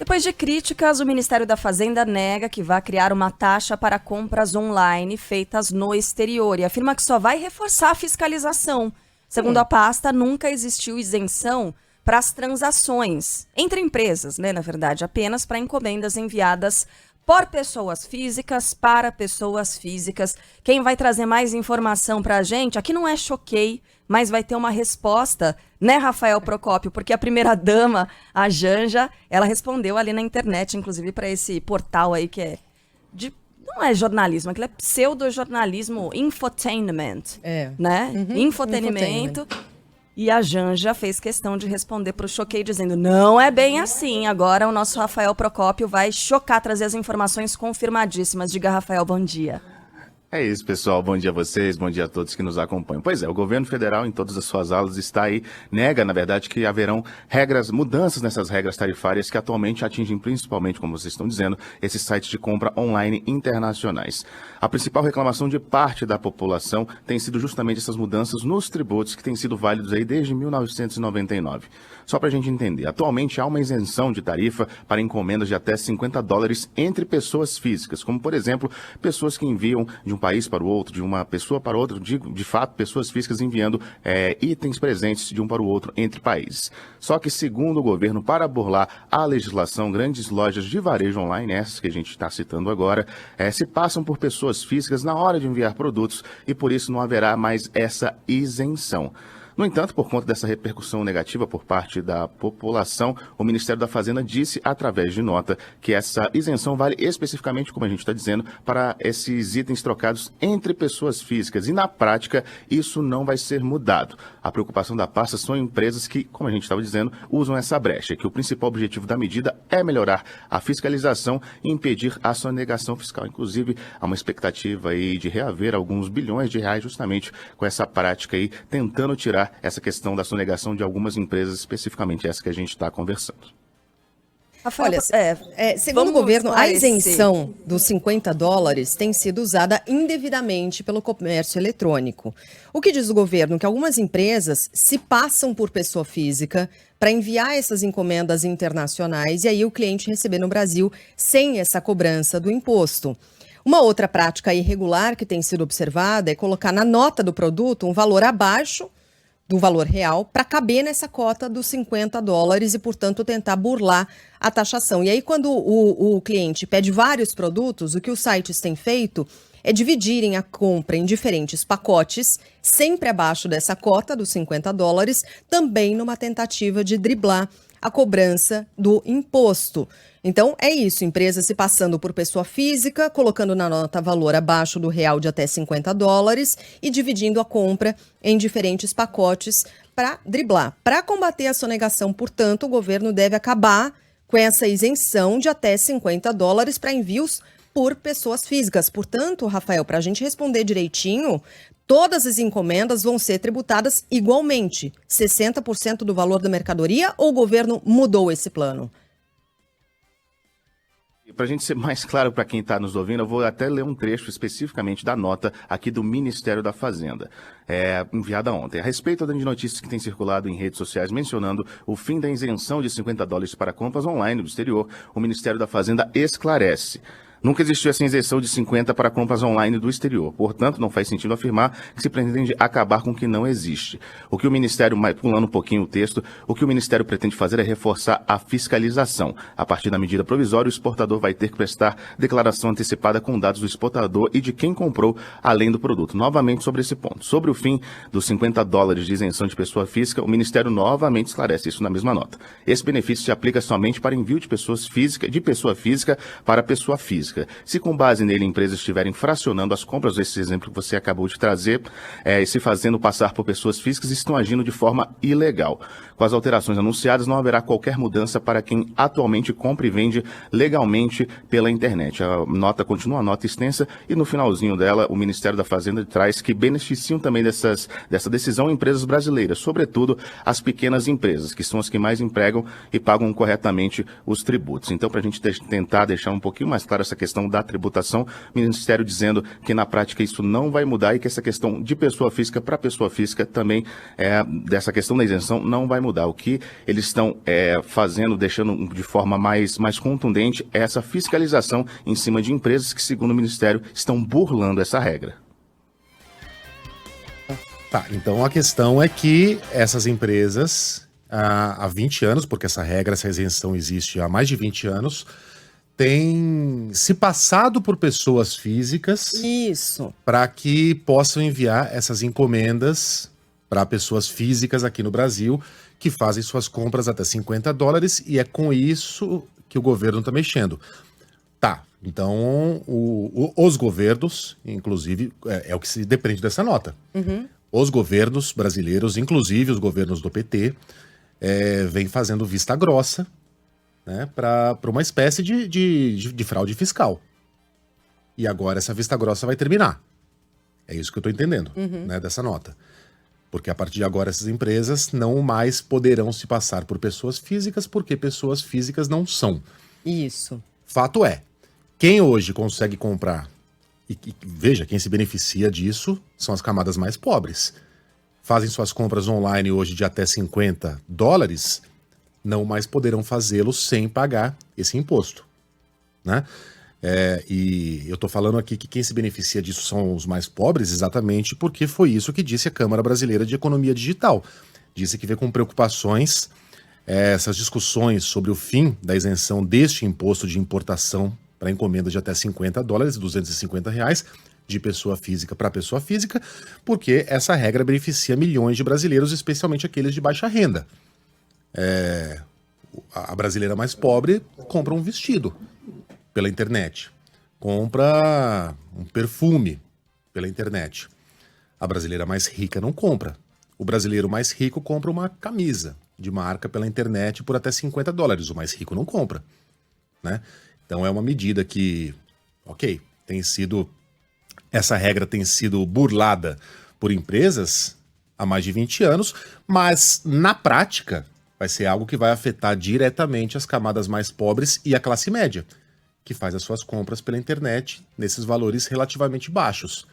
Depois de críticas, o Ministério da Fazenda nega que vai criar uma taxa para compras online feitas no exterior e afirma que só vai reforçar a fiscalização. Segundo a pasta, nunca existiu isenção para as transações entre empresas, né, na verdade, apenas para encomendas enviadas por pessoas físicas para pessoas físicas. Quem vai trazer mais informação para a gente, aqui não é Choquei, mas vai ter uma resposta, né, Rafael Procópio? Porque a primeira-dama, a Janja, ela respondeu ali na internet, inclusive para esse portal aí que é não é jornalismo, aquilo é pseudo-jornalismo, infotainment, né? Infotenimento. E a Janja fez questão de responder para o Choquei dizendo, não é bem assim, agora o nosso Rafael Procópio vai chocar, trazer as informações confirmadíssimas. Diga, Rafael, bom dia. É isso, pessoal. Bom dia a vocês, bom dia a todos que nos acompanham. Pois é, o governo federal, em todas as suas aulas, está aí, nega, na verdade, que haverão mudanças nessas regras tarifárias que atualmente atingem principalmente, como vocês estão dizendo, esses sites de compra online internacionais. A principal reclamação de parte da população tem sido justamente essas mudanças nos tributos que têm sido válidos aí desde 1999. Só para a gente entender, atualmente há uma isenção de tarifa para encomendas de até $50 entre pessoas físicas, como, por exemplo, pessoas que enviam de um país para o outro, de uma pessoa para outra, de fato, pessoas físicas enviando itens presentes de um para o outro entre países. Só que, segundo o governo, para burlar a legislação, grandes lojas de varejo online, essas que a gente está citando agora, se passam por pessoas físicas na hora de enviar produtos e por isso não haverá mais essa isenção. No entanto, por conta dessa repercussão negativa por parte da população, o Ministério da Fazenda disse, através de nota, que essa isenção vale especificamente, como a gente está dizendo, para esses itens trocados entre pessoas físicas. E, na prática, isso não vai ser mudado. A preocupação da pasta são empresas que, como a gente estava dizendo, usam essa brecha, que o principal objetivo da medida é melhorar a fiscalização e impedir a sonegação fiscal. Inclusive, há uma expectativa aí de reaver alguns bilhões de reais justamente com essa prática aí, tentando tirar essa questão da sonegação de algumas empresas, especificamente essa que a gente está conversando. Rafael, olha, segundo o governo, a isenção dos $50 tem sido usada indevidamente pelo comércio eletrônico. O que diz o governo? Que algumas empresas se passam por pessoa física para enviar essas encomendas internacionais e aí o cliente receber no Brasil sem essa cobrança do imposto. Uma outra prática irregular que tem sido observada é colocar na nota do produto um valor abaixo do valor real para caber nessa cota dos $50 e, portanto, tentar burlar a taxação. E aí, quando o cliente pede vários produtos, o que os sites têm feito é dividirem a compra em diferentes pacotes, sempre abaixo dessa cota dos $50, também numa tentativa de driblar a cobrança do imposto. Então, é isso, empresa se passando por pessoa física, colocando na nota valor abaixo do real de até $50 e dividindo a compra em diferentes pacotes para driblar. Para combater a sonegação, portanto, o governo deve acabar com essa isenção de até $50 para envios por pessoas físicas. Portanto, Rafael, para a gente responder direitinho, todas as encomendas vão ser tributadas igualmente, 60% do valor da mercadoria, ou o governo mudou esse plano? Para a gente ser mais claro para quem está nos ouvindo, eu vou até ler um trecho especificamente da nota aqui do Ministério da Fazenda, enviada ontem. A respeito de notícias que têm circulado em redes sociais mencionando o fim da isenção de $50 para compras online do exterior, o Ministério da Fazenda esclarece. Nunca existiu essa isenção de 50 para compras online do exterior. Portanto, não faz sentido afirmar que se pretende acabar com o que não existe. O que o Ministério, pulando um pouquinho o texto, o que o Ministério pretende fazer é reforçar a fiscalização. A partir da medida provisória, o exportador vai ter que prestar declaração antecipada com dados do exportador e de quem comprou, além do produto. Novamente sobre esse ponto. Sobre o fim dos $50 de isenção de pessoa física, o Ministério novamente esclarece isso na mesma nota. Esse benefício se aplica somente para envio de pessoa física para pessoa física. Se com base nele empresas estiverem fracionando as compras, esse exemplo que você acabou de trazer, e se fazendo passar por pessoas físicas, estão agindo de forma ilegal. Com as alterações anunciadas, não haverá qualquer mudança para quem atualmente compra e vende legalmente pela internet. A nota continua, a nota extensa, e no finalzinho dela, o Ministério da Fazenda traz que beneficiam também dessa decisão empresas brasileiras, sobretudo as pequenas empresas, que são as que mais empregam e pagam corretamente os tributos. Então, para a gente tentar deixar um pouquinho mais claro essa questão da tributação, o Ministério dizendo que na prática isso não vai mudar e que essa questão de pessoa física para pessoa física também, dessa questão da isenção, não vai mudar. O que eles estão fazendo, deixando de forma mais contundente, é essa fiscalização em cima de empresas que, segundo o Ministério, estão burlando essa regra. Tá, então a questão é que essas empresas, há 20 anos, porque essa regra, essa isenção existe há mais de 20 anos, têm se passado por pessoas físicas para que possam enviar essas encomendas para pessoas físicas aqui no Brasil que fazem suas compras até $50 e é com isso que o governo está mexendo. Tá, então os governos, inclusive, é o que se depende dessa nota. Os governos brasileiros, inclusive os governos do PT, vêm fazendo vista grossa, né, para uma espécie de fraude fiscal. E agora essa vista grossa vai terminar. É isso que eu estou entendendo, né, dessa nota. Porque a partir de agora essas empresas não mais poderão se passar por pessoas físicas, porque pessoas físicas não são. Isso. Fato é, quem hoje consegue comprar, e veja, quem se beneficia disso são as camadas mais pobres. Fazem suas compras online hoje de até $50, não mais poderão fazê-lo sem pagar esse imposto, né? E eu estou falando aqui que quem se beneficia disso são os mais pobres, exatamente porque foi isso que disse a Câmara Brasileira de Economia Digital. Disse que vê com preocupações essas discussões sobre o fim da isenção deste imposto de importação para encomenda de até $50, R$250, de pessoa física para pessoa física, porque essa regra beneficia milhões de brasileiros, especialmente aqueles de baixa renda. A brasileira mais pobre compra um vestido pela internet, compra um perfume pela internet. A brasileira mais rica não compra. O brasileiro mais rico compra uma camisa de marca pela internet por até $50. O mais rico não compra, né? Então é uma medida que, ok, essa regra tem sido burlada por empresas há mais de 20 anos, mas na prática vai ser algo que vai afetar diretamente as camadas mais pobres e a classe média, que faz as suas compras pela internet nesses valores relativamente baixos,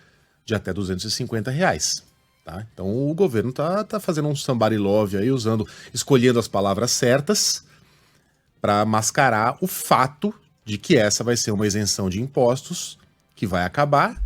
de até R$250. Tá? Então o governo tá fazendo um somebody love aí, escolhendo as palavras certas para mascarar o fato de que essa vai ser uma isenção de impostos que vai acabar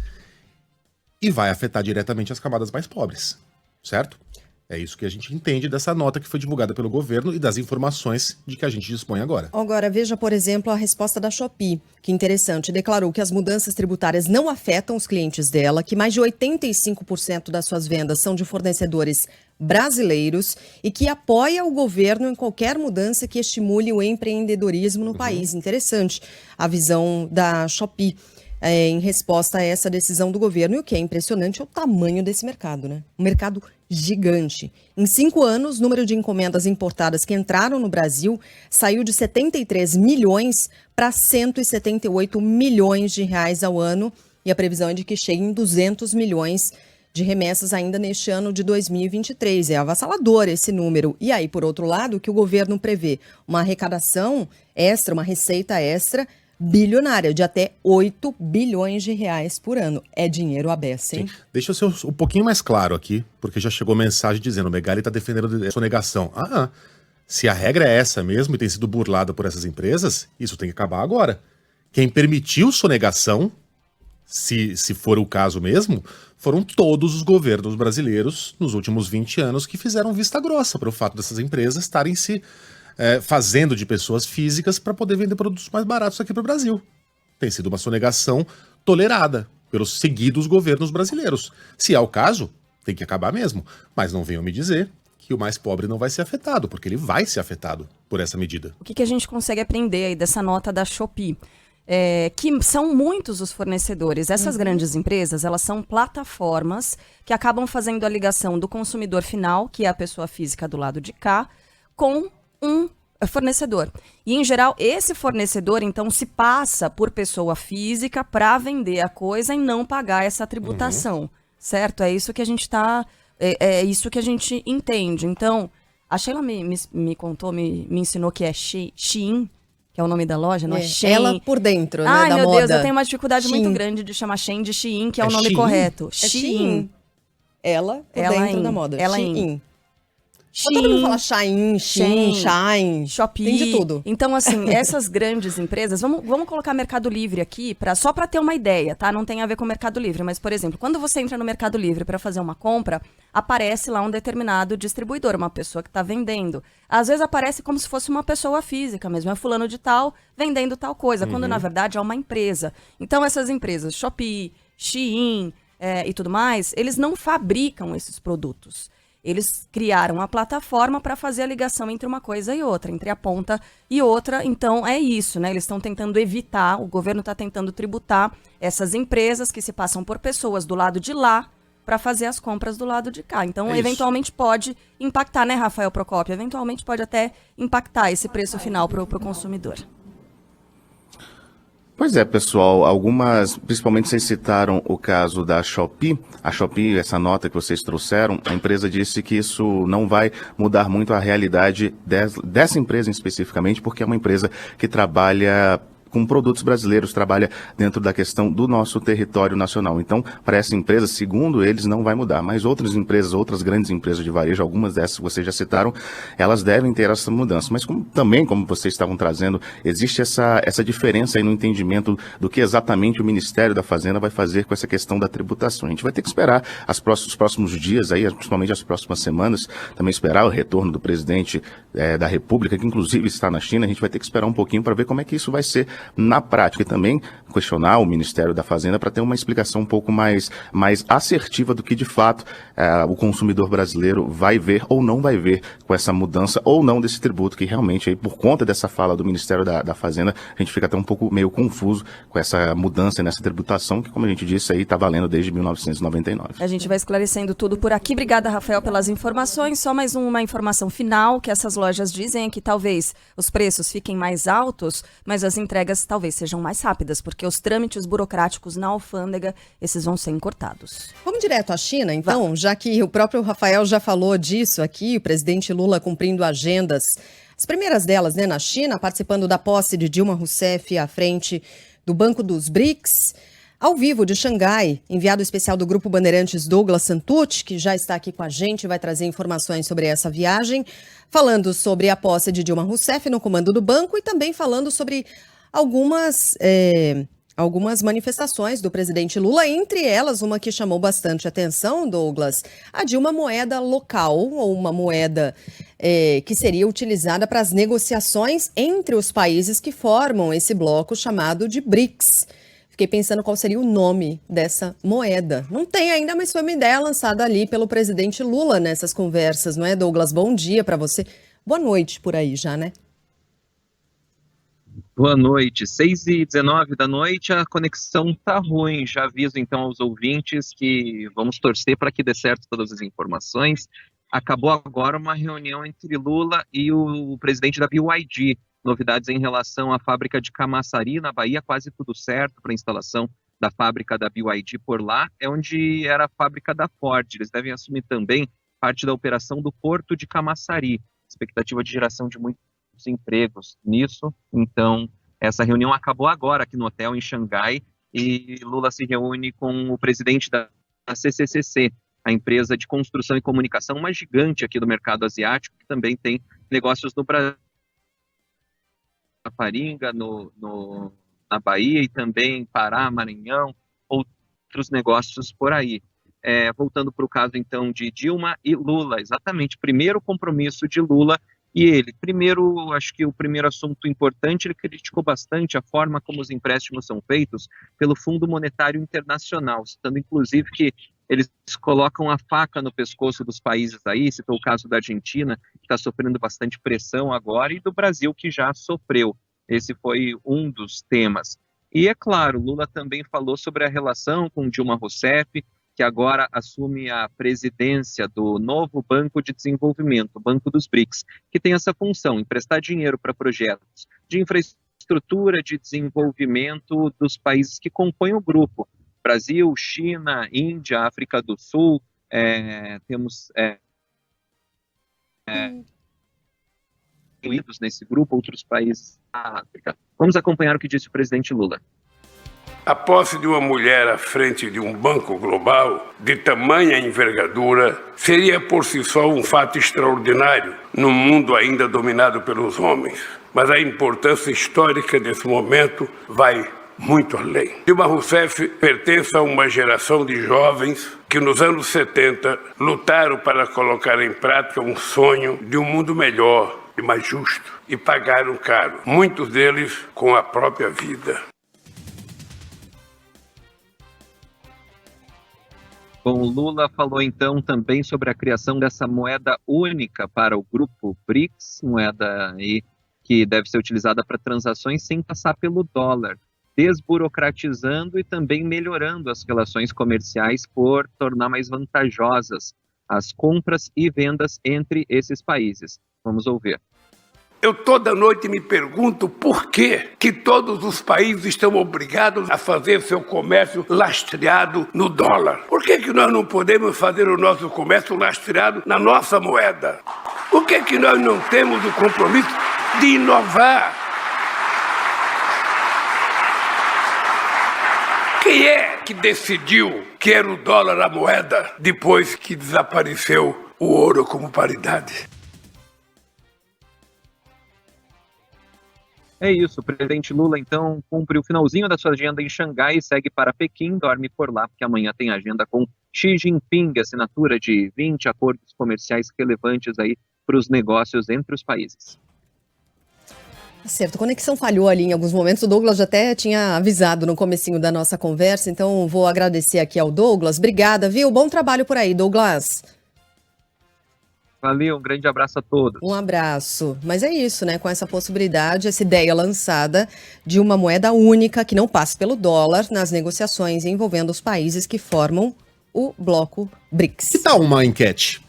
e vai afetar diretamente as camadas mais pobres, certo? É isso que a gente entende dessa nota que foi divulgada pelo governo e das informações de que a gente dispõe agora. Agora, veja, por exemplo, a resposta da Shopee, que interessante, declarou que as mudanças tributárias não afetam os clientes dela, que mais de 85% das suas vendas são de fornecedores brasileiros e que apoia o governo em qualquer mudança que estimule o empreendedorismo no país. Interessante a visão da Shopee em resposta a essa decisão do governo. E o que é impressionante é o tamanho desse mercado, né? Um mercado gigante. Em 5 anos, o número de encomendas importadas que entraram no Brasil saiu de 73 milhões para 178 milhões de reais ao ano. E a previsão é de que chegue em 200 milhões de remessas ainda neste ano de 2023. É avassalador esse número. E aí, por outro lado, que o governo prevê uma arrecadação extra, uma receita extra bilionária, de até 8 bilhões de reais por ano. É dinheiro à beça, hein? Sim. Deixa eu ser um pouquinho mais claro aqui, porque já chegou mensagem dizendo o Megali está defendendo a sonegação. Se a regra é essa mesmo e tem sido burlada por essas empresas, isso tem que acabar agora. Quem permitiu sonegação, se for o caso mesmo, foram todos os governos brasileiros nos últimos 20 anos que fizeram vista grossa para o fato dessas empresas estarem se fazendo de pessoas físicas para poder vender produtos mais baratos aqui para o Brasil. Tem sido uma sonegação tolerada pelos seguidos governos brasileiros. Se é o caso, tem que acabar mesmo. Mas não venham me dizer que o mais pobre não vai ser afetado, porque ele vai ser afetado por essa medida. O que a gente consegue aprender aí dessa nota da Shopee? Que são muitos os fornecedores. Essas grandes empresas, elas são plataformas que acabam fazendo a ligação do consumidor final, que é a pessoa física do lado de cá, com um fornecedor. E, em geral, esse fornecedor, então, se passa por pessoa física para vender a coisa e não pagar essa tributação, certo? É isso que a gente é isso que a gente entende. Então, a Sheila me contou, me ensinou que é Shein, que é o nome da loja, não é Shein. Ela por dentro, né, Ai, da meu moda. Deus, eu tenho uma dificuldade Shein. muito grande de chamar Shein de Shein, que é o nome Shein? correto. É Shein. Ela por Ela dentro in. da moda. Ela Shein. Shein. Todo mundo fala Shein, Shein, Shine. Shopee. Tem de tudo. Então, assim, essas grandes empresas, vamos colocar Mercado Livre aqui, só para ter uma ideia, tá? Não tem a ver com o Mercado Livre, mas, por exemplo, quando você entra no Mercado Livre para fazer uma compra, aparece lá um determinado distribuidor, uma pessoa que está vendendo. Às vezes aparece como se fosse uma pessoa física mesmo, é fulano de tal vendendo tal coisa, quando na verdade é uma empresa. Então, essas empresas, Shopee, Shein e tudo mais, eles não fabricam esses produtos. Eles criaram a plataforma para fazer a ligação entre uma coisa e outra, entre a ponta e outra. Então, é isso, né? Eles estão tentando evitar, o governo está tentando tributar essas empresas que se passam por pessoas do lado de lá para fazer as compras do lado de cá. Então, eventualmente pode impactar, né, Rafael Procópio? Eventualmente pode até impactar esse preço final para o consumidor. Pois é, pessoal, principalmente vocês citaram o caso da Shopee. A Shopee, essa nota que vocês trouxeram, a empresa disse que isso não vai mudar muito a realidade dessa empresa especificamente, porque é uma empresa que trabalha com produtos brasileiros, trabalha dentro da questão do nosso território nacional. Então, para essa empresa, segundo eles, não vai mudar. Mas outras empresas, outras grandes empresas de varejo, algumas dessas que vocês já citaram, elas devem ter essa mudança. Mas como vocês estavam trazendo, existe essa diferença aí no entendimento do que exatamente o Ministério da Fazenda vai fazer com essa questão da tributação. A gente vai ter que esperar os próximos dias, aí, principalmente as próximas semanas, também esperar o retorno do presidente da República, que inclusive está na China. A gente vai ter que esperar um pouquinho para ver como é que isso vai ser na prática, e também questionar o Ministério da Fazenda para ter uma explicação um pouco mais assertiva do que, de fato, o consumidor brasileiro vai ver ou não vai ver com essa mudança ou não desse tributo, que realmente, aí, por conta dessa fala do Ministério da Fazenda, a gente fica até um pouco meio confuso com essa mudança nessa tributação, que, como a gente disse, aí está valendo desde 1999. A gente vai esclarecendo tudo por aqui. Obrigada, Rafael, pelas informações. Só mais uma informação final, que essas lojas dizem que talvez os preços fiquem mais altos, mas as entregas talvez sejam mais rápidas, porque os trâmites burocráticos na alfândega, esses vão ser encurtados. Vamos direto à China, então, já que o próprio Rafael já falou disso aqui, o presidente Lula cumprindo agendas, as primeiras delas, né, na China, participando da posse de Dilma Rousseff à frente do Banco dos BRICS. Ao vivo de Xangai, enviado especial do Grupo Bandeirantes Douglas Santucci, que já está aqui com a gente, vai trazer informações sobre essa viagem, falando sobre a posse de Dilma Rousseff no comando do banco e também falando sobre algumas manifestações do presidente Lula, entre elas uma que chamou bastante atenção, Douglas, a de uma moeda local, ou uma moeda que seria utilizada para as negociações entre os países que formam esse bloco chamado de BRICS. Fiquei pensando qual seria o nome dessa moeda. Não tem ainda, mas foi uma ideia lançada ali pelo presidente Lula nessas conversas, não é, Douglas? Bom dia para você. Boa noite por aí já, né? Boa noite, 6h19 da noite, a conexão tá ruim, já aviso então aos ouvintes que vamos torcer para que dê certo todas as informações. Acabou agora uma reunião entre Lula e o presidente da BYD, novidades em relação à fábrica de Camaçari, na Bahia, quase tudo certo para a instalação da fábrica da BYD por lá, é onde era a fábrica da Ford. Eles devem assumir também parte da operação do Porto de Camaçari, expectativa de geração de muitos empregos nisso. Então, essa reunião acabou agora aqui no hotel em Xangai e Lula se reúne com o presidente da CCCC, a empresa de construção e comunicação, uma gigante aqui do mercado asiático, que também tem negócios no Brasil, na Faringa, na Bahia e também em Pará, Maranhão, outros negócios por aí. Voltando para o caso, então, de Dilma e Lula, exatamente, primeiro compromisso de Lula e ele. Primeiro, acho que o primeiro assunto importante, ele criticou bastante a forma como os empréstimos são feitos pelo Fundo Monetário Internacional, citando inclusive que eles colocam a faca no pescoço dos países aí, citou o caso da Argentina, que está sofrendo bastante pressão agora, e do Brasil, que já sofreu. Esse foi um dos temas. E, é claro, Lula também falou sobre a relação com Dilma Rousseff, que agora assume a presidência do novo Banco de Desenvolvimento, o Banco dos BRICS, que tem essa função, emprestar dinheiro para projetos de infraestrutura de desenvolvimento dos países que compõem o grupo. Brasil, China, Índia, África do Sul, temos incluídos nesse grupo outros países da África. Vamos acompanhar o que disse o presidente Lula. A posse de uma mulher à frente de um banco global de tamanha envergadura seria por si só um fato extraordinário num mundo ainda dominado pelos homens. Mas a importância histórica desse momento vai muito além. Dilma Rousseff pertence a uma geração de jovens que nos anos 70 lutaram para colocar em prática um sonho de um mundo melhor e mais justo e pagaram caro, muitos deles com a própria vida. Bom, o Lula falou então também sobre a criação dessa moeda única para o grupo BRICS, moeda aí que deve ser utilizada para transações sem passar pelo dólar, desburocratizando e também melhorando as relações comerciais por tornar mais vantajosas as compras e vendas entre esses países. Vamos ouvir. Eu toda noite me pergunto por que todos os países estão obrigados a fazer seu comércio lastreado no dólar. Por que nós não podemos fazer o nosso comércio lastreado na nossa moeda? Por que nós não temos o compromisso de inovar? Quem é que decidiu que era o dólar a moeda depois que desapareceu o ouro como paridade? É isso, o presidente Lula, então, cumpre o finalzinho da sua agenda em Xangai e segue para Pequim, dorme por lá, porque amanhã tem agenda com Xi Jinping, assinatura de 20 acordos comerciais relevantes aí para os negócios entre os países. Certo, a conexão falhou ali em alguns momentos, o Douglas já até tinha avisado no comecinho da nossa conversa, então vou agradecer aqui ao Douglas. Obrigada, viu? Bom trabalho por aí, Douglas. Valeu, um grande abraço a todos. Um abraço. Mas é isso, né? Com essa possibilidade, essa ideia lançada de uma moeda única que não passe pelo dólar nas negociações envolvendo os países que formam o bloco BRICS. Que tal uma enquete?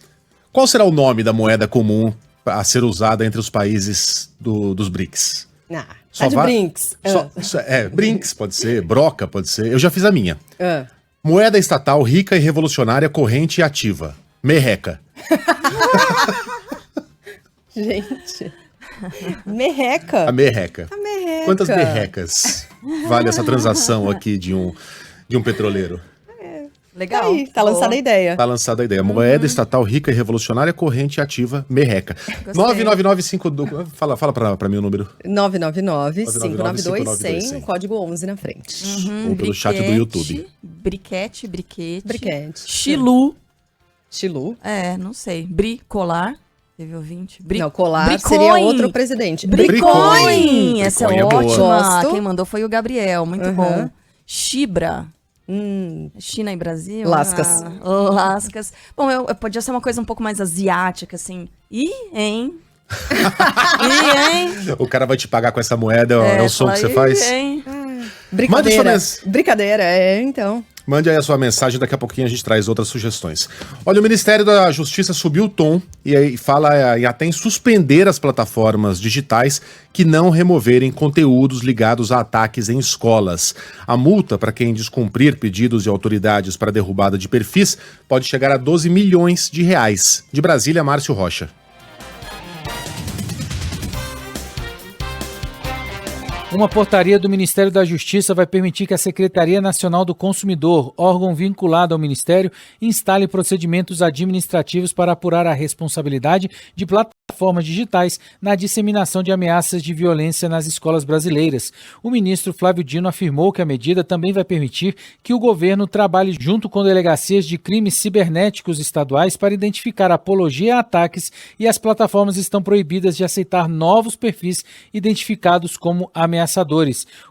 Qual será o nome da moeda comum a ser usada entre os países dos BRICS? Só de BRICS. BRICS pode ser, broca pode ser. Eu já fiz a minha. Moeda estatal rica e revolucionária, corrente e ativa. Merreca. Gente. Merreca. A merreca. A merreca. Quantas merrecas vale essa transação aqui de um petroleiro? Legal. Tá aí, tá lançada a ideia. Tá lançada a ideia. Moeda estatal rica e revolucionária, corrente e ativa, merreca. 9995... Fala pra mim o número. 999-592-100, código 11 na frente. Ou pelo chat do YouTube. Briquete. Chilu. Não sei. Bricolar. Teve ouvinte. Não, colar seria outro presidente. Bricoin! Essa é ótima. Boa. Quem mandou foi o Gabriel. Muito bom. Chibra. China e Brasil. Lascas. Lascas. Bom, podia ser uma coisa um pouco mais asiática, assim. Hein? O cara vai te pagar com essa moeda, é o som que você faz? Brincadeira, então. Mande aí a sua mensagem, daqui a pouquinho a gente traz outras sugestões. Olha, o Ministério da Justiça subiu o tom e aí fala até em suspender as plataformas digitais que não removerem conteúdos ligados a ataques em escolas. A multa para quem descumprir pedidos de autoridades para derrubada de perfis pode chegar a 12 milhões de reais. De Brasília, Márcio Rocha. Uma portaria do Ministério da Justiça vai permitir que a Secretaria Nacional do Consumidor, órgão vinculado ao Ministério, instale procedimentos administrativos para apurar a responsabilidade de plataformas digitais na disseminação de ameaças de violência nas escolas brasileiras. O ministro Flávio Dino afirmou que a medida também vai permitir que o governo trabalhe junto com delegacias de crimes cibernéticos estaduais para identificar apologia a ataques e as plataformas estão proibidas de aceitar novos perfis identificados como ameaçadores.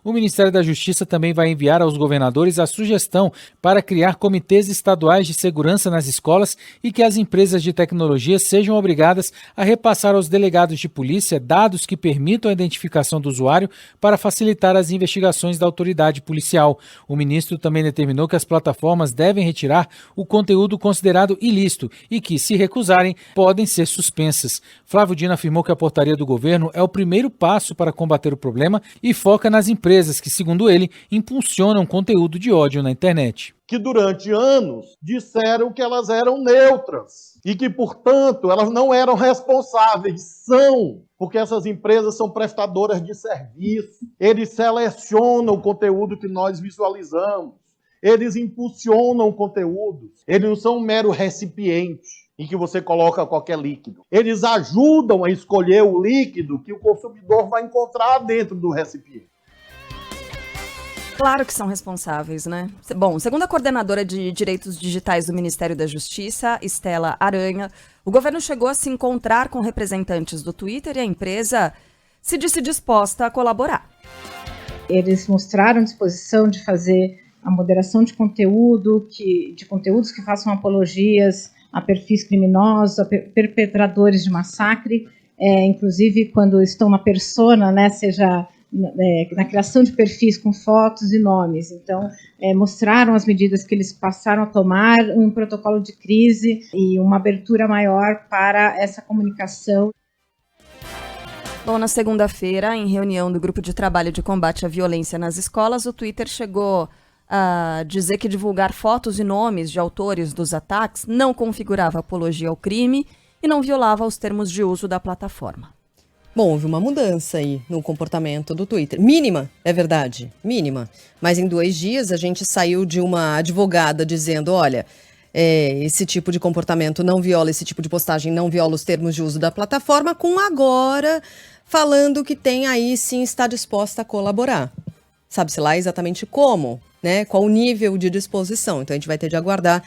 O Ministério da Justiça também vai enviar aos governadores a sugestão para criar comitês estaduais de segurança nas escolas e que as empresas de tecnologia sejam obrigadas a repassar aos delegados de polícia dados que permitam a identificação do usuário para facilitar as investigações da autoridade policial. O ministro também determinou que as plataformas devem retirar o conteúdo considerado ilícito e que, se recusarem, podem ser suspensas. Flávio Dino afirmou que a portaria do governo é o primeiro passo para combater o problema e foca nas empresas que, segundo ele, impulsionam conteúdo de ódio na internet. Que durante anos disseram que elas eram neutras. e que, portanto, elas não eram responsáveis, são, porque essas empresas são prestadoras de serviço, eles selecionam o conteúdo que nós visualizamos, eles impulsionam o conteúdo, eles não são um mero recipiente em que você coloca qualquer líquido. Eles ajudam a escolher o líquido que o consumidor vai encontrar dentro do recipiente. Claro que são responsáveis, né? Bom, segundo a coordenadora de Direitos Digitais do Ministério da Justiça, Estela Aranha, o governo chegou a se encontrar com representantes do Twitter e a empresa se disse disposta a colaborar. Eles mostraram disposição de fazer a moderação de conteúdo, de conteúdos que façam apologias a perfis criminosos, a perpetradores de massacre, inclusive quando estão na persona, né, seja na criação de perfis com fotos e nomes. Então, mostraram as medidas que eles passaram a tomar, um protocolo de crise e uma abertura maior para essa comunicação. Bom, na segunda-feira, em reunião do Grupo de Trabalho de Combate à Violência nas Escolas, o Twitter chegou a dizer que divulgar fotos e nomes de autores dos ataques não configurava apologia ao crime e não violava os termos de uso da plataforma. Bom, houve uma mudança aí no comportamento do Twitter. Mínima, é verdade, mínima. Mas em 2 dias a gente saiu de uma advogada dizendo, olha, esse tipo de comportamento não viola, esse tipo de postagem não viola os termos de uso da plataforma, com agora falando que tem aí sim está disposta a colaborar. Sabe-se lá exatamente como, né? Qual o nível de disposição. Então a gente vai ter de aguardar,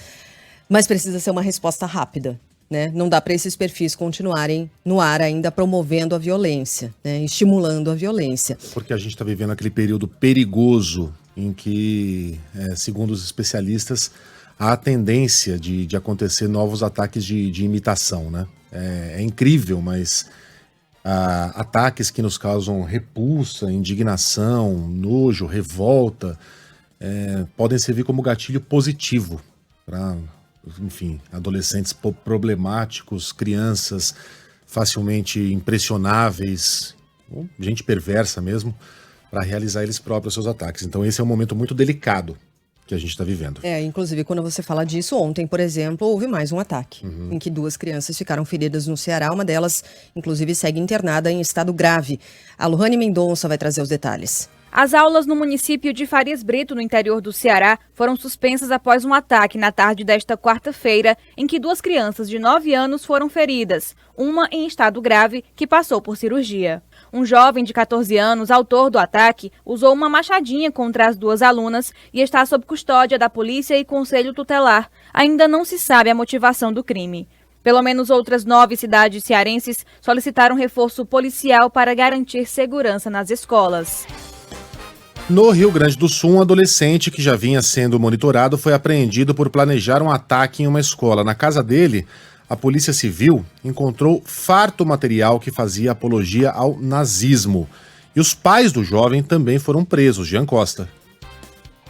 mas precisa ser uma resposta rápida. Né? Não dá para esses perfis continuarem no ar ainda promovendo a violência, né? Estimulando a violência. Porque a gente está vivendo aquele período perigoso em que, segundo os especialistas, há a tendência de acontecer novos ataques de imitação. Né? É incrível, mas ataques que nos causam repulsa, indignação, nojo, revolta, podem servir como gatilho positivo para... enfim, adolescentes problemáticos, crianças facilmente impressionáveis, gente perversa mesmo, para realizar eles próprios seus ataques. Então esse é um momento muito delicado que a gente está vivendo. Inclusive quando você fala disso, ontem, por exemplo, houve mais um ataque, em que 2 crianças ficaram feridas no Ceará, uma delas, inclusive, segue internada em estado grave. A Lohane Mendonça vai trazer os detalhes. As aulas no município de Farias Brito, no interior do Ceará, foram suspensas após um ataque na tarde desta quarta-feira, em que 2 crianças de 9 anos foram feridas, uma em estado grave, que passou por cirurgia. Um jovem de 14 anos, autor do ataque, usou uma machadinha contra as 2 alunas e está sob custódia da polícia e conselho tutelar. Ainda não se sabe a motivação do crime. Pelo menos outras 9 cidades cearenses solicitaram reforço policial para garantir segurança nas escolas. No Rio Grande do Sul, um adolescente que já vinha sendo monitorado foi apreendido por planejar um ataque em uma escola. Na casa dele, a Polícia Civil encontrou farto material que fazia apologia ao nazismo. E os pais do jovem também foram presos. Jean Costa.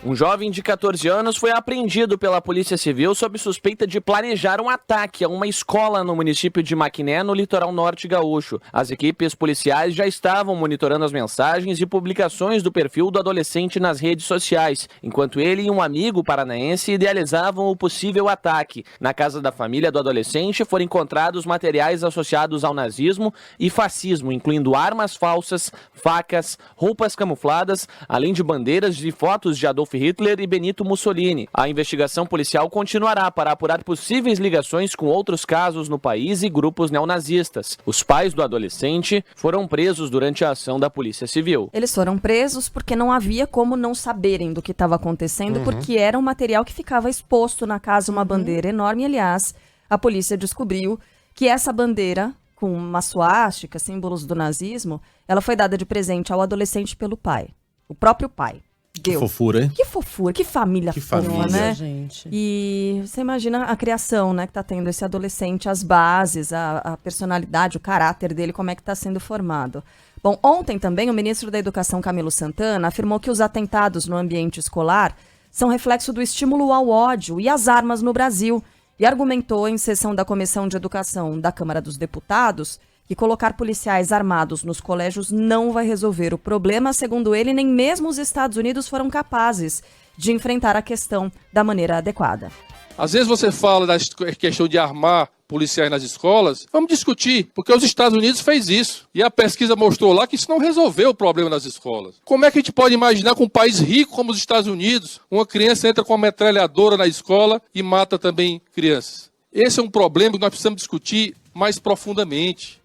Um jovem de 14 anos foi apreendido pela Polícia Civil sob suspeita de planejar um ataque a uma escola no município de Maquiné, no litoral norte gaúcho. As equipes policiais já estavam monitorando as mensagens e publicações do perfil do adolescente nas redes sociais, enquanto ele e um amigo paranaense idealizavam o possível ataque. Na casa da família do adolescente foram encontrados materiais associados ao nazismo e fascismo, incluindo armas falsas, facas, roupas camufladas, além de bandeiras e fotos de Adolf Hitler e Benito Mussolini. A investigação policial continuará para apurar possíveis ligações com outros casos no país e grupos neonazistas. Os pais do adolescente foram presos durante a ação da Polícia Civil. Eles foram presos porque não havia como não saberem do que estava acontecendo, porque era um material que ficava exposto na casa, uma bandeira enorme. Aliás, a polícia descobriu que essa bandeira, com uma suástica, símbolos do nazismo, ela foi dada de presente ao adolescente pelo pai, o próprio pai. Que fofura, hein? Que fofura, que família fofa, né? Gente. E você imagina a criação, né, que tá tendo esse adolescente, as bases, a personalidade, o caráter dele, como é que tá sendo formado. Bom, ontem também o ministro da Educação, Camilo Santana, afirmou que os atentados no ambiente escolar são reflexo do estímulo ao ódio e às armas no Brasil, e argumentou em sessão da Comissão de Educação da Câmara dos Deputados que colocar policiais armados nos colégios não vai resolver o problema. Segundo ele, nem mesmo os Estados Unidos foram capazes de enfrentar a questão da maneira adequada. Às vezes você fala da questão de armar policiais nas escolas, vamos discutir, porque os Estados Unidos fez isso. E a pesquisa mostrou lá que isso não resolveu o problema nas escolas. Como é que a gente pode imaginar que um país rico como os Estados Unidos, uma criança entra com uma metralhadora na escola e mata também crianças? Esse é um problema que nós precisamos discutir mais profundamente.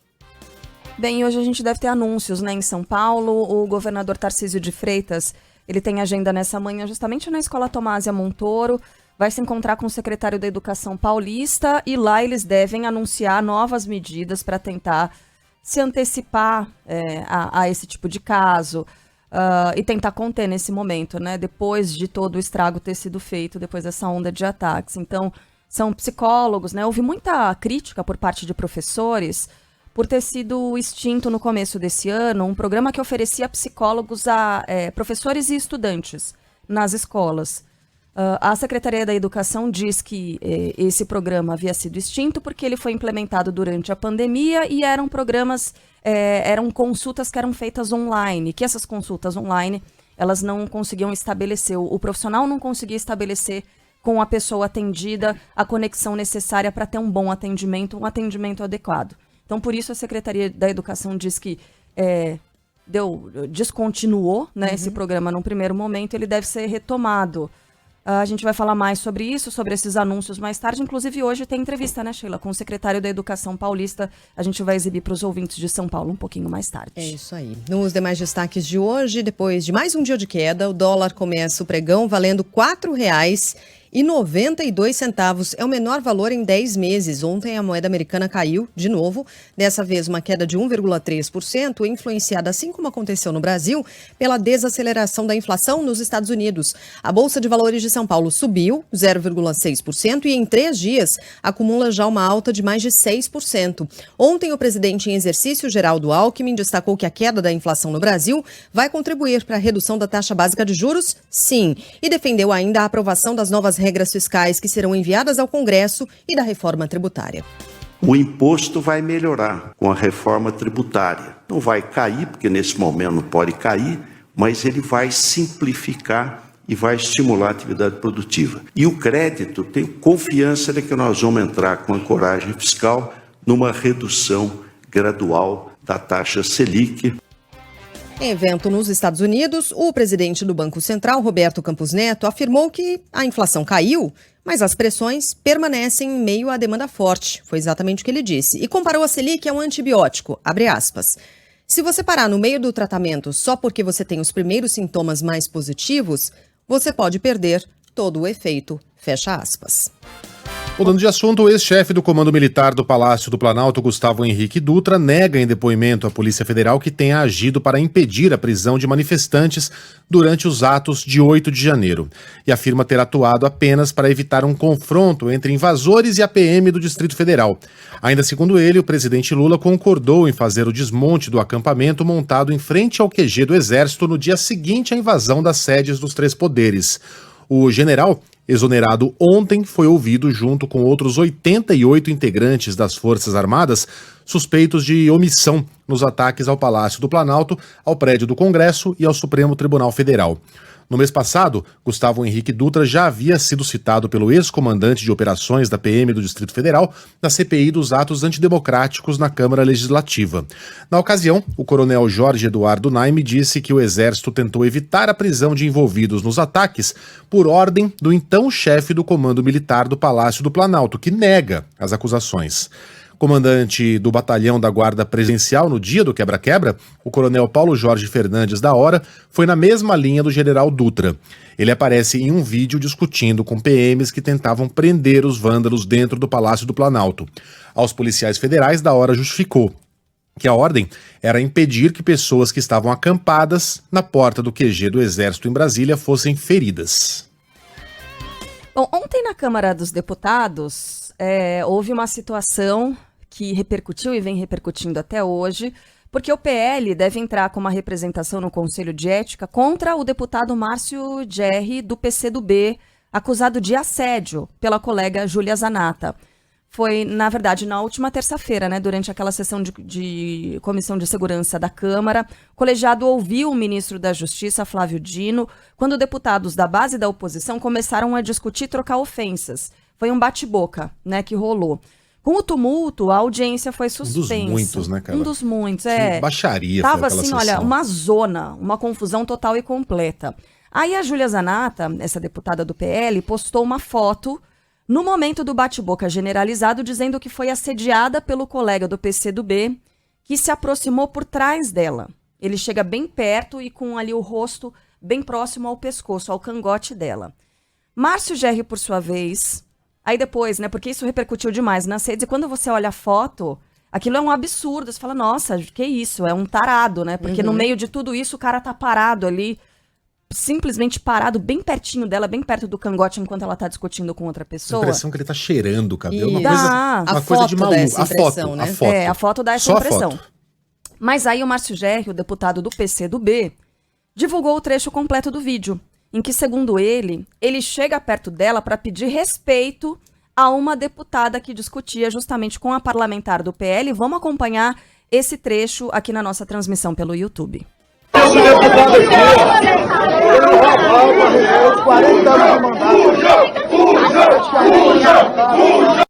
Bem, hoje a gente deve ter anúncios, né, em São Paulo. O governador Tarcísio de Freitas, ele tem agenda nessa manhã justamente na Escola Tomásia Montoro, vai se encontrar com o secretário da Educação paulista e lá eles devem anunciar novas medidas para tentar se antecipar a esse tipo de caso e tentar conter nesse momento, né, depois de todo o estrago ter sido feito, depois dessa onda de ataques. Então, são psicólogos, né, houve muita crítica por parte de professores por ter sido extinto no começo desse ano um programa que oferecia psicólogos a professores e estudantes nas escolas. A Secretaria da Educação diz que esse programa havia sido extinto porque ele foi implementado durante a pandemia e eram programas, eram consultas que eram feitas online, que essas consultas online, elas não conseguiam estabelecer, o profissional não conseguia estabelecer com a pessoa atendida a conexão necessária para ter um bom atendimento, um atendimento adequado. Então, por isso, a Secretaria da Educação diz que descontinuou, né, esse programa num primeiro momento, ele deve ser retomado. A gente vai falar mais sobre isso, sobre esses anúncios mais tarde. Inclusive, hoje tem entrevista, né, Sheila, com o secretário da Educação paulista. A gente vai exibir para os ouvintes de São Paulo um pouquinho mais tarde. É isso aí. Nos demais destaques de hoje, depois de mais um dia de queda, o dólar começa o pregão valendo R$ 4,92. É o menor valor em 10 meses. Ontem a moeda americana caiu de novo, dessa vez uma queda de 1,3%, influenciada, assim como aconteceu no Brasil, pela desaceleração da inflação nos Estados Unidos. A Bolsa de Valores de São Paulo subiu 0,6% e em 3 dias acumula já uma alta de mais de 6%. Ontem o presidente em exercício, Geraldo Alckmin, destacou que a queda da inflação no Brasil vai contribuir para a redução da taxa básica de juros, sim, e defendeu ainda a aprovação das novas regras fiscais que serão enviadas ao Congresso e da reforma tributária. O imposto vai melhorar com a reforma tributária. Não vai cair, porque nesse momento não pode cair, mas ele vai simplificar e vai estimular a atividade produtiva. E o crédito, tenho confiança de que nós vamos entrar com ancoragem fiscal numa redução gradual da taxa Selic. Em evento nos Estados Unidos, o presidente do Banco Central, Roberto Campos Neto, afirmou que a inflação caiu, mas as pressões permanecem em meio à demanda forte. Foi exatamente o que ele disse. E comparou a Selic a um antibiótico, abre aspas. Se você parar no meio do tratamento só porque você tem os primeiros sintomas mais positivos, você pode perder todo o efeito, fecha aspas. Mudando de assunto, o ex-chefe do Comando Militar do Palácio do Planalto, Gustavo Henrique Dutra, nega em depoimento à Polícia Federal que tenha agido para impedir a prisão de manifestantes durante os atos de 8 de janeiro e afirma ter atuado apenas para evitar um confronto entre invasores e a PM do Distrito Federal. Ainda segundo ele, o presidente Lula concordou em fazer o desmonte do acampamento montado em frente ao QG do Exército no dia seguinte à invasão das sedes dos 3 poderes. O general, exonerado ontem, foi ouvido junto com outros 88 integrantes das Forças Armadas suspeitos de omissão nos ataques ao Palácio do Planalto, ao prédio do Congresso e ao Supremo Tribunal Federal. No mês passado, Gustavo Henrique Dutra já havia sido citado pelo ex-comandante de operações da PM do Distrito Federal na CPI dos atos antidemocráticos na Câmara Legislativa. Na ocasião, o coronel Jorge Eduardo Naime disse que o Exército tentou evitar a prisão de envolvidos nos ataques por ordem do então chefe do Comando Militar do Palácio do Planalto, que nega as acusações. Comandante do Batalhão da Guarda Presidencial no dia do quebra-quebra, o coronel Paulo Jorge Fernandes da Hora foi na mesma linha do general Dutra. Ele aparece em um vídeo discutindo com PMs que tentavam prender os vândalos dentro do Palácio do Planalto. Aos policiais federais, da Hora justificou que a ordem era impedir que pessoas que estavam acampadas na porta do QG do Exército em Brasília fossem feridas. Bom, ontem na Câmara dos Deputados houve uma situação que repercutiu e vem repercutindo até hoje, porque o PL deve entrar com uma representação no Conselho de Ética contra o deputado Márcio Gerri, do PCdoB, acusado de assédio pela colega Júlia Zanata. Foi, na verdade, na última terça-feira, né, durante aquela sessão de Comissão de Segurança da Câmara, o colegiado ouviu o ministro da Justiça, Flávio Dino, quando deputados da base da oposição começaram a discutir trocar ofensas. Foi um bate-boca, né, que rolou. Com o tumulto, a audiência foi suspensa. Um dos muitos, né, cara? Um dos muitos, Que baixaria Tava foi aquela assim, sessão. olha, uma zona, uma confusão total e completa. Aí a Júlia Zanatta, essa deputada do PL, postou uma foto no momento do bate-boca generalizado, dizendo que foi assediada pelo colega do PCdoB, que se aproximou por trás dela. Ele chega bem perto e com ali o rosto bem próximo ao pescoço, ao cangote dela. Márcio Gerri, por sua vez... Aí depois, né, porque isso repercutiu demais nas redes, e quando você olha a foto, aquilo é um absurdo. Você fala, nossa, que isso? É um tarado, né? Porque no meio de tudo isso, o cara tá parado ali, simplesmente parado, bem pertinho dela, bem perto do cangote, enquanto ela tá discutindo com outra pessoa. A impressão que ele tá cheirando o cabelo, Uma coisa de maluco. A foto, né? A foto dá essa Só impressão. A foto. Mas aí o Márcio Gerri, o deputado do PCdoB, divulgou o trecho completo do vídeo, em que, segundo ele chega perto dela para pedir respeito a uma deputada que discutia justamente com a parlamentar do PL. Vamos acompanhar esse trecho aqui na nossa transmissão pelo YouTube. Esse deputado aqui, ele não roubava os 40 anos de mandato.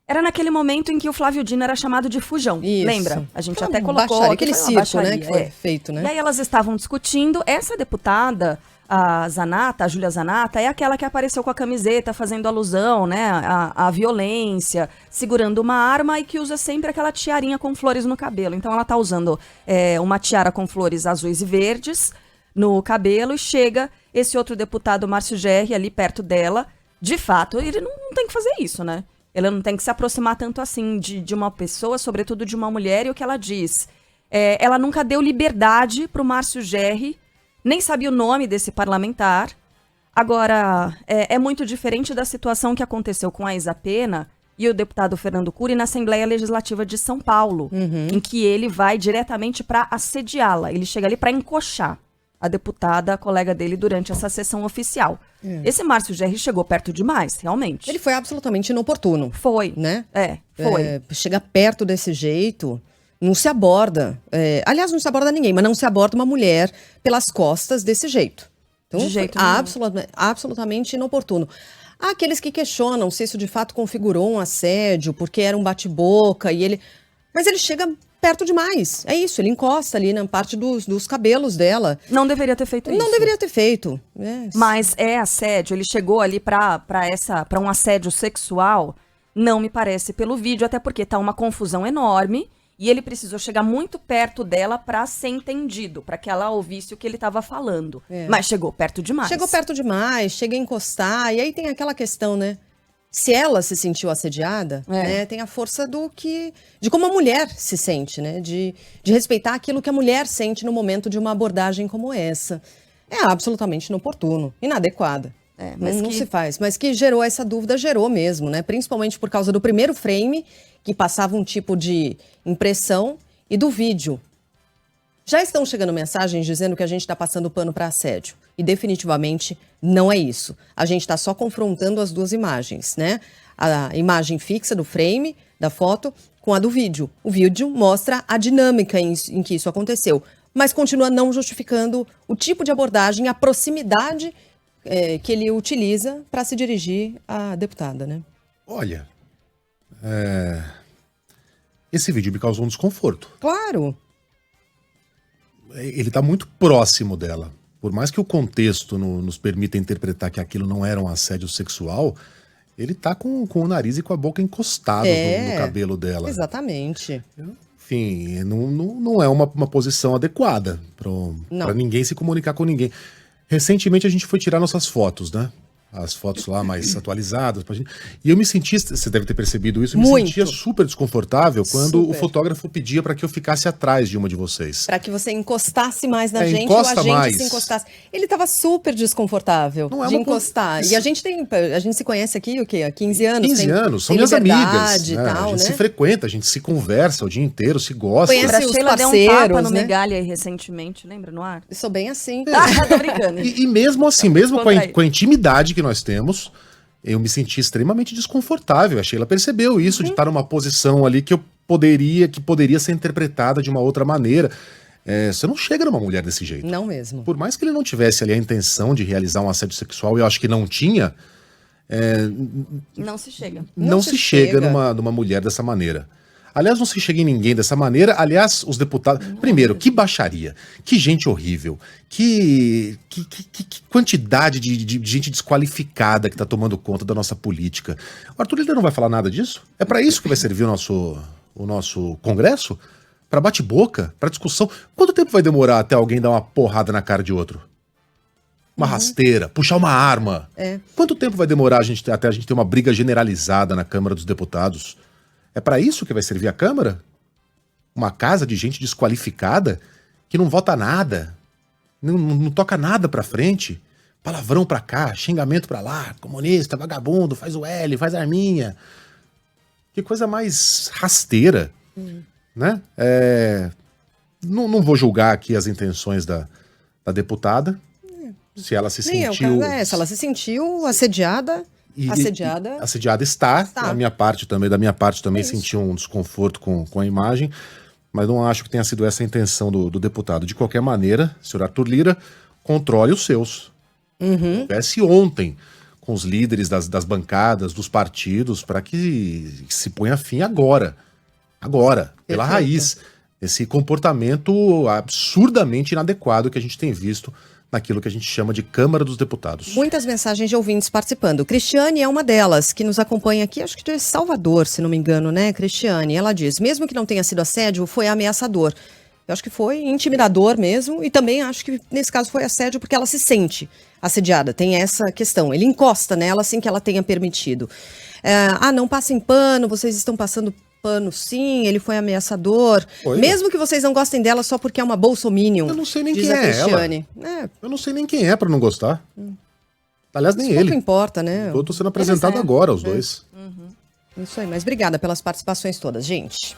Era naquele momento em que o Flávio Dino era chamado de Fujão, lembra? A gente até colocou... Aquele circo, né, que foi feito, né? E aí elas estavam discutindo. Essa deputada, a Zanatta, a Júlia Zanatta, é aquela que apareceu com a camiseta fazendo alusão, né, à violência, segurando uma arma e que usa sempre aquela tiarinha com flores no cabelo. Então ela tá usando uma tiara com flores azuis e verdes no cabelo e chega esse outro deputado, Márcio Gerri, ali perto dela. De fato, ele não tem que fazer isso, né? Ele não tem que se aproximar tanto assim de uma pessoa, sobretudo de uma mulher, e o que ela diz. Ela nunca deu liberdade para o Márcio Gerri, nem sabia o nome desse parlamentar. Agora, é muito diferente da situação que aconteceu com a Isa Pena e o deputado Fernando Cury na Assembleia Legislativa de São Paulo, em que ele vai diretamente para assediá-la. Ele chega ali para encoxar a deputada, a colega dele, durante essa sessão oficial. Esse Márcio Gerri chegou perto demais, realmente. Ele foi absolutamente inoportuno. Foi. Né? Foi. Chega perto desse jeito, não se aborda. Aliás, não se aborda ninguém, mas não se aborda uma mulher pelas costas desse jeito. Então, De jeito absolutamente inoportuno. Há aqueles que questionam se isso de fato configurou um assédio, porque era um bate-boca e ele... Mas ele chega perto demais. É isso, ele encosta ali na parte dos cabelos dela. Não deveria ter feito isso. Não deveria ter feito. Mas é assédio, ele chegou ali para um assédio sexual, não me parece pelo vídeo, até porque tá uma confusão enorme e ele precisou chegar muito perto dela para ser entendido, para que ela ouvisse o que ele estava falando. Mas chegou perto demais. Chegou perto demais, chega a encostar, e aí tem aquela questão, né? Se ela se sentiu assediada, né, tem a força de como a mulher se sente, né? De respeitar aquilo que a mulher sente no momento de uma abordagem como essa. É absolutamente inoportuno, inadequada. Mas não se faz. Mas que gerou essa dúvida, gerou mesmo, né? Principalmente por causa do primeiro frame, que passava um tipo de impressão, e do vídeo. Já estão chegando mensagens dizendo que a gente está passando pano para assédio. E definitivamente não é isso. A gente está só confrontando as duas imagens, né? A imagem fixa do frame, da foto, com a do vídeo. O vídeo mostra a dinâmica em que isso aconteceu, mas continua não justificando o tipo de abordagem, a proximidade que ele utiliza para se dirigir à deputada, né? Olha, esse vídeo me causou um desconforto. Claro. Ele está muito próximo dela. Por mais que o contexto nos permita interpretar que aquilo não era um assédio sexual, ele está com o nariz e com a boca encostados no cabelo dela. Exatamente. Enfim, não é uma posição adequada para ninguém se comunicar com ninguém. Recentemente a gente foi tirar nossas fotos, né? As fotos lá mais atualizadas. E eu me senti, você deve ter percebido isso, eu me sentia super desconfortável quando o fotógrafo pedia para que eu ficasse atrás de uma de vocês. Para que você encostasse mais na gente ou a gente se encostasse. Ele estava super desconfortável de encostar. E a gente se conhece aqui, o quê? Há 15 anos. 15 anos, são minhas amigas. Né? Tal, a gente se frequenta, a gente se conversa o dia inteiro, se gosta. Conhece os Sheila parceiros, deu um tapa no né? Migalha aí recentemente, lembra, no ar? Eu sou bem assim. Tô brincando. E mesmo assim, mesmo com a intimidade que nós temos, eu me senti extremamente desconfortável. A Sheila percebeu isso, de estar numa posição ali que poderia ser interpretada de uma outra maneira. Você não chega numa mulher desse jeito. Não mesmo. Por mais que ele não tivesse ali a intenção de realizar um assédio sexual, eu acho que não tinha, Não se chega. Não se chega numa mulher dessa maneira. Aliás, não se chega em ninguém dessa maneira. Aliás, os deputados... Primeiro, que baixaria. Que gente horrível. Que quantidade de gente desqualificada que está tomando conta da nossa política. O Arthur Lira não vai falar nada disso? É para isso que vai servir o nosso Congresso? Para bate-boca? Para discussão? Quanto tempo vai demorar até alguém dar uma porrada na cara de outro? Uma rasteira, puxar uma arma. Quanto tempo vai demorar até a gente ter uma briga generalizada na Câmara dos Deputados? É para isso que vai servir a Câmara? Uma casa de gente desqualificada que não vota nada, não toca nada pra frente, palavrão pra cá, xingamento pra lá, comunista, vagabundo, faz o L, faz a arminha. Que coisa mais rasteira, né? Não vou julgar aqui as intenções da deputada, se ela se sentiu... se ela se sentiu assediada... Assediada está. Da minha parte também senti um desconforto com a imagem, mas não acho que tenha sido essa a intenção do deputado. De qualquer maneira, senhor Arthur Lira, controle os seus. Converse ontem com os líderes das bancadas, dos partidos, para que se ponha fim agora, pela raiz, esse comportamento absurdamente inadequado que a gente tem visto naquilo que a gente chama de Câmara dos Deputados. Muitas mensagens de ouvintes participando. Cristiane é uma delas, que nos acompanha aqui, acho que de Salvador, se não me engano, né, Cristiane? Ela diz, mesmo que não tenha sido assédio, foi ameaçador. Eu acho que foi intimidador mesmo, e também acho que nesse caso foi assédio porque ela se sente assediada, tem essa questão. Ele encosta nela sem que ela tenha permitido. Não passem pano, vocês estão passando pano sim, ele foi ameaçador. Mesmo que vocês não gostem dela só porque é uma bolsominion. Eu não sei nem quem é ela. Eu não sei nem quem é pra não gostar. Aliás, nem ele. Pouco importa, né? Eu tô sendo apresentado agora, os dois. Isso aí, mas obrigada pelas participações todas, gente.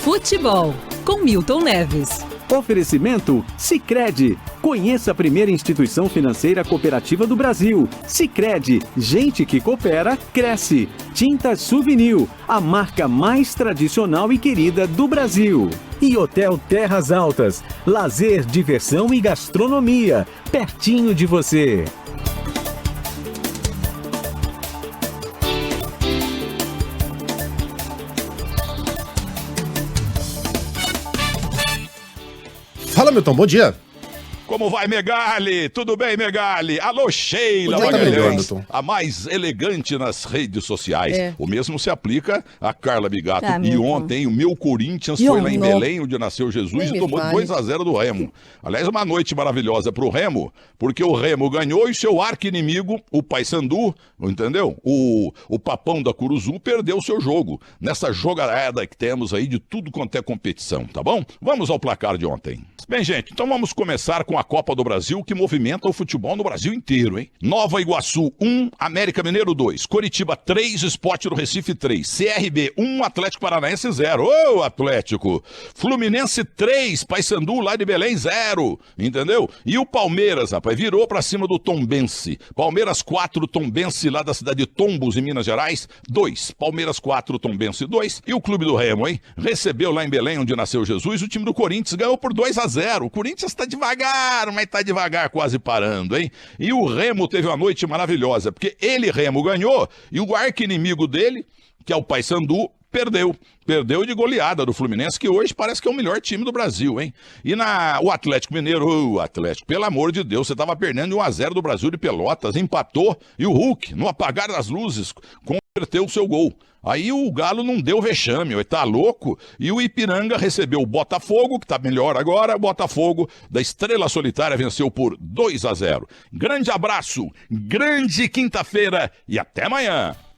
Futebol, com Milton Neves. Oferecimento Sicredi. Conheça a primeira instituição financeira cooperativa do Brasil. Sicredi, gente que coopera, cresce. Tintas Souvenir, a marca mais tradicional e querida do Brasil. E Hotel Terras Altas, lazer, diversão e gastronomia, pertinho de você. Fala, Milton, bom dia. Como vai, Megali? Tudo bem, Megali? Alô, Sheila Magalhães, a mais elegante nas redes sociais. O mesmo se aplica a Carla Bigato. E ontem o meu Corinthians foi lá em Belém, onde nasceu Jesus, e tomou 2-0 do Remo. Aliás, uma noite maravilhosa pro Remo, porque o Remo ganhou e seu arqui-inimigo, o Paysandu, entendeu? O Papão da Curuzu perdeu o seu jogo. Nessa jogarada que temos aí de tudo quanto é competição, tá bom? Vamos ao placar de ontem. Bem, gente, então vamos começar com a Copa do Brasil, que movimenta o futebol no Brasil inteiro, hein? Nova Iguaçu 1, América Mineiro 2, Coritiba 3, Sport do Recife 3, CRB 1, Atlético Paranaense 0. Ô, Atlético! Fluminense 3, Paysandu lá de Belém 0, entendeu? E o Palmeiras, rapaz, virou pra cima do Tombense. Palmeiras 4, Tombense lá da cidade de Tombos, em Minas Gerais, 2. Palmeiras 4, Tombense 2. E o Clube do Remo, hein? Recebeu lá em Belém, onde nasceu Jesus, o time do Corinthians ganhou por 2-0. O Corinthians tá devagar, mas tá devagar, quase parando, hein? E o Remo teve uma noite maravilhosa, porque ele, Remo, ganhou, e o arqui-inimigo dele, que é o Paysandu, perdeu de goleada do Fluminense, que hoje parece que é o melhor time do Brasil, hein? E o Atlético Mineiro, Atlético, pelo amor de Deus, você tava perdendo 1-0 do Brasil de Pelotas, empatou, e o Hulk, no apagar das luzes, converteu o seu gol. Aí o Galo não deu vexame, ele tá louco, e o Ipiranga recebeu o Botafogo, que tá melhor agora, o Botafogo da Estrela Solitária venceu por 2-0. Grande abraço, grande quinta-feira e até amanhã.